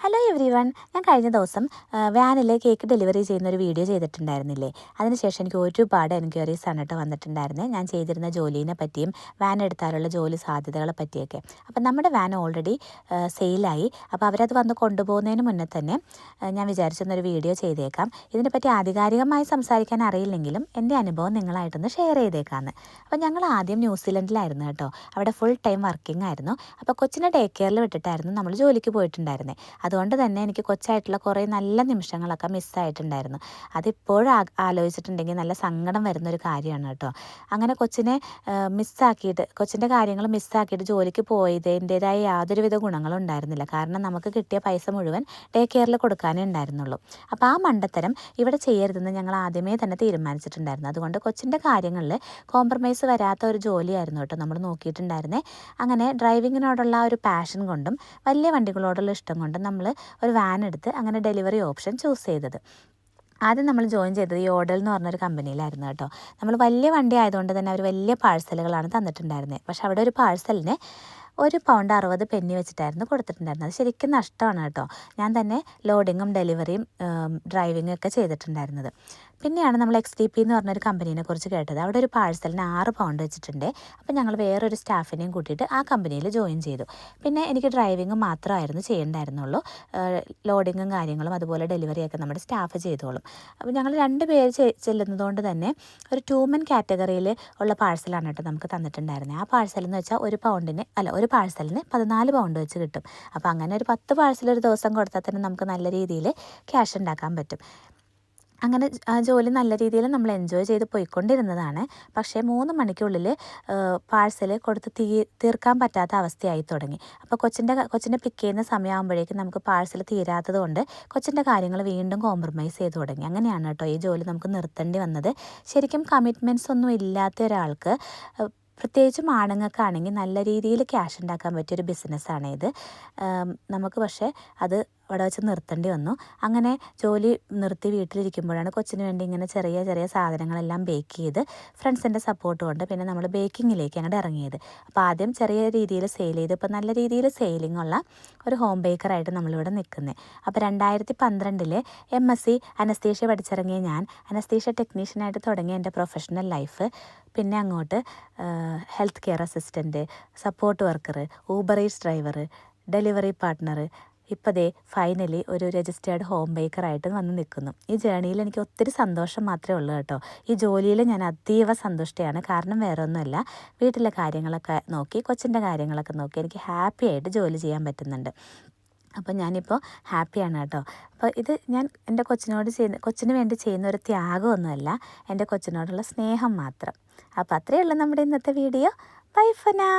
Hello every one. ഞാൻ കഴിഞ്ഞ ദിവസം വാനിൽ കേക്ക് ഡെലിവറി ചെയ്യുന്ന ഒരു വീഡിയോ ചെയ്തിട്ടുണ്ടായിരുന്നില്ലേ. അതിനുശേഷം എനിക്ക് ഒരുപാട് എൻക്വയറീസ് ആണ് കേട്ടോ വന്നിട്ടുണ്ടായിരുന്നത്. ഞാൻ ചെയ്തിരുന്ന ജോലീനെ പറ്റിയും വാൻ എടുത്താലുള്ള ജോലി സാധ്യതകളെ പറ്റിയൊക്കെ. അപ്പം നമ്മുടെ വാൻ ഓൾറെഡി സെയിലായി. അപ്പോൾ അവരത് വന്ന് കൊണ്ടുപോകുന്നതിന് മുന്നേ തന്നെ ഞാൻ വിചാരിച്ചൊന്നൊരു വീഡിയോ ചെയ്തേക്കാം. ഇതിനെപ്പറ്റി ആധികാരികമായി സംസാരിക്കാൻ അറിയില്ലെങ്കിലും എൻ്റെ അനുഭവം നിങ്ങളായിട്ടൊന്ന് ഷെയർ ചെയ്തേക്കാമെന്ന്. അപ്പോൾ ഞങ്ങൾ ആദ്യം ന്യൂസിലൻഡിലായിരുന്നു കേട്ടോ. അവിടെ ഫുൾ ടൈം വർക്കിംഗ് ആയിരുന്നു. അപ്പോൾ കൊച്ചിനെ ഡേ കെയറിൽ വിട്ടിട്ടായിരുന്നു നമ്മൾ ജോലിക്ക് പോയിട്ടുണ്ടായിരുന്നത്. അതുകൊണ്ട് തന്നെ എനിക്ക് കൊച്ചായിട്ടുള്ള കുറേ നല്ല നിമിഷങ്ങളൊക്കെ മിസ്സായിട്ടുണ്ടായിരുന്നു. അതിപ്പോഴും ആലോചിച്ചിട്ടുണ്ടെങ്കിൽ നല്ല സങ്കടം വരുന്നൊരു കാര്യമാണ് കേട്ടോ. അങ്ങനെ കൊച്ചിനെ മിസ്സാക്കിയിട്ട് കൊച്ചിൻ്റെ കാര്യങ്ങൾ മിസ്സാക്കിയിട്ട് ജോലിക്ക് പോയതിൻ്റേതായ യാതൊരുവിധ ഗുണങ്ങളും ഉണ്ടായിരുന്നില്ല. കാരണം നമുക്ക് കിട്ടിയ പൈസ മുഴുവൻ ഡേ കെയറിൽ കൊടുക്കാനേ ഉണ്ടായിരുന്നുള്ളൂ. അപ്പോൾ ആ മണ്ടത്തരം ഇവിടെ ചെയ്യരുതെന്ന് ഞങ്ങൾ ആദ്യമേ തന്നെ തീരുമാനിച്ചിട്ടുണ്ടായിരുന്നു. അതുകൊണ്ട് കൊച്ചിൻ്റെ കാര്യങ്ങളിൽ കോംപ്രമൈസ് വരാത്ത ഒരു ജോലിയായിരുന്നു കേട്ടോ നമ്മൾ നോക്കിയിട്ടുണ്ടായിരുന്നേ. അങ്ങനെ ഡ്രൈവിങ്ങിനോടുള്ള ഒരു പാഷൻ കൊണ്ടും വലിയ വണ്ടികളോടുള്ള ഇഷ്ടം കൊണ്ടും നമ്മൾ ഒരു വാൻ എടുത്ത് അങ്ങനെ ഡെലിവറി ഓപ്ഷൻ ചൂസ് ചെയ്തത്. ആദ്യം നമ്മൾ ജോയിൻ ചെയ്തത് ഈ ഓഡൽ എന്ന് പറഞ്ഞൊരു കമ്പനിയിലായിരുന്നു കേട്ടോ. നമ്മൾ വലിയ വണ്ടി ആയതുകൊണ്ട് തന്നെ അവർ വലിയ പാഴ്സലുകളാണ് തന്നിട്ടുണ്ടായിരുന്നത്. പക്ഷെ അവിടെ ഒരു പാഴ്സലിന് £1.60 വെച്ചിട്ടായിരുന്നു കൊടുത്തിട്ടുണ്ടായിരുന്നത്. അത് ശരിക്കും നഷ്ടമാണ് കേട്ടോ. ഞാൻ തന്നെ ലോഡിങ്ങും ഡെലിവറിയും ഡ്രൈവിങ്ങും ഒക്കെ ചെയ്തിട്ടുണ്ടായിരുന്നത്. പിന്നെയാണ് നമ്മൾ XDP എന്ന് പറഞ്ഞൊരു കമ്പനീനെ കുറിച്ച് കേട്ടത്. അവിടെ ഒരു പാഴ്സലിന് £6 വെച്ചിട്ടുണ്ട്. അപ്പോൾ ഞങ്ങൾ വേറൊരു സ്റ്റാഫിനെയും കൂട്ടിയിട്ട് ആ കമ്പനിയിൽ ജോയിൻ ചെയ്തു. പിന്നെ എനിക്ക് ഡ്രൈവിങ് മാത്രമായിരുന്നു ചെയ്യേണ്ടായിരുന്നുള്ളൂ. ലോഡിങ്ങും കാര്യങ്ങളും അതുപോലെ ഡെലിവറിയൊക്കെ നമ്മുടെ സ്റ്റാഫ് ചെയ്തോളും. അപ്പോൾ ഞങ്ങൾ 2 പേര് ചെല്ലുന്നതുകൊണ്ട് തന്നെ ഒരു 2 men കാറ്റഗറിയിൽ ഉള്ള പാഴ്സലാണ് കേട്ടോ നമുക്ക് തന്നിട്ടുണ്ടായിരുന്നത്. ആ പാഴ്സൽ എന്ന് വെച്ചാൽ ഒരു പാഴ്സലിന് £14 വെച്ച് കിട്ടും. അപ്പോൾ അങ്ങനെ ഒരു 10 പാഴ്സൽ ഒരു ദിവസം കൊടുത്താൽ തന്നെ നമുക്ക് നല്ല രീതിയിൽ ക്യാഷ് ഉണ്ടാക്കാൻ പറ്റും. അങ്ങനെ ആ ജോലി നല്ല രീതിയിൽ നമ്മൾ എൻജോയ് ചെയ്ത് പോയിക്കൊണ്ടിരുന്നതാണ്. പക്ഷേ 3 മണിക്കുള്ളിൽ പാഴ്സൽ കൊടുത്ത് തീർക്കാൻ പറ്റാത്ത അവസ്ഥയായി തുടങ്ങി. അപ്പോൾ കൊച്ചിനെ പിക്ക് ചെയ്യുന്ന സമയമാകുമ്പോഴേക്കും നമുക്ക് പാഴ്സൽ തീരാത്തത് കൊണ്ട് കൊച്ചിൻ്റെ കാര്യങ്ങൾ വീണ്ടും കോംപ്രമൈസ് ചെയ്ത് തുടങ്ങി. അങ്ങനെയാണ് കേട്ടോ ഈ ജോലി നമുക്ക് നിർത്തേണ്ടി വന്നത്. ശരിക്കും കമ്മിറ്റ്മെൻറ്റ്സ് ഒന്നും ഇല്ലാത്ത ഒരാൾക്ക്, പ്രത്യേകിച്ചും ആണുങ്ങൾക്കാണെങ്കിൽ നല്ല രീതിയിൽ ക്യാഷ് ഉണ്ടാക്കാൻ പറ്റിയൊരു ബിസിനസ്സാണ് ഇത്. നമുക്ക് പക്ഷേ അത് അവിടെ വെച്ച് നിർത്തേണ്ടി വന്നു. അങ്ങനെ ജോലി നിർത്തി വീട്ടിലിരിക്കുമ്പോഴാണ് കൊച്ചിന് വേണ്ടി ഇങ്ങനെ ചെറിയ ചെറിയ സാധനങ്ങളെല്ലാം ബേക്ക് ചെയ്ത് ഫ്രണ്ട്സിൻ്റെ സപ്പോർട്ട് കൊണ്ട് പിന്നെ നമ്മൾ ബേക്കിങ്ങിലേക്ക് അങ്ങോട്ട് ഇറങ്ങിയത്. അപ്പോൾ ആദ്യം ചെറിയ രീതിയിൽ സെയിൽ ചെയ്ത് ഇപ്പോൾ നല്ല രീതിയിൽ സെയിലിംഗ് ഉള്ള ഒരു ഹോം ബേക്കറായിട്ട് നമ്മളിവിടെ നിൽക്കുന്നത്. അപ്പോൾ 2012 MSc അനസ്തീഷ്യ പഠിച്ചിറങ്ങിയ ഞാൻ അനസ്തീഷ്യ ടെക്നീഷ്യനായിട്ട് തുടങ്ങിയ എൻ്റെ പ്രൊഫഷണൽ ലൈഫ് പിന്നെ അങ്ങോട്ട് health care assistant, support worker, Uber Eats driver, delivery partner, ഇപ്പോൾ ഫൈനലി ഒരു രജിസ്റ്റേർഡ് ഹോം ബേക്കറായിട്ട് വന്ന് നിൽക്കുന്നു. ഈ ജേണിയിൽ എനിക്ക് ഒത്തിരി സന്തോഷം മാത്രമേ ഉള്ളൂ കേട്ടോ. ഈ ജോലിയിൽ ഞാൻ അതീവ സന്തുഷ്ടയാണ്. കാരണം വേറെ ഒന്നുമല്ല, വീട്ടിലെ കാര്യങ്ങളൊക്കെ നോക്കി കൊച്ചിൻ്റെ കാര്യങ്ങളൊക്കെ നോക്കി എനിക്ക് ഹാപ്പി ആയിട്ട് ജോലി ചെയ്യാൻ പറ്റുന്നുണ്ട്. അപ്പോൾ ഞാനിപ്പോൾ ഹാപ്പിയാണ് കേട്ടോ. അപ്പോൾ ഇത് ഞാൻ എൻ്റെ കൊച്ചിന് വേണ്ടി ചെയ്യുന്ന ഒരു ത്യാഗമൊന്നുമല്ല, എൻ്റെ കൊച്ചിനോടുള്ള സ്നേഹം മാത്രം. അപ്പോൾ അത്രയേ ഉള്ളൂ നമ്മുടെ ഇന്നത്തെ വീഡിയോ. By for now.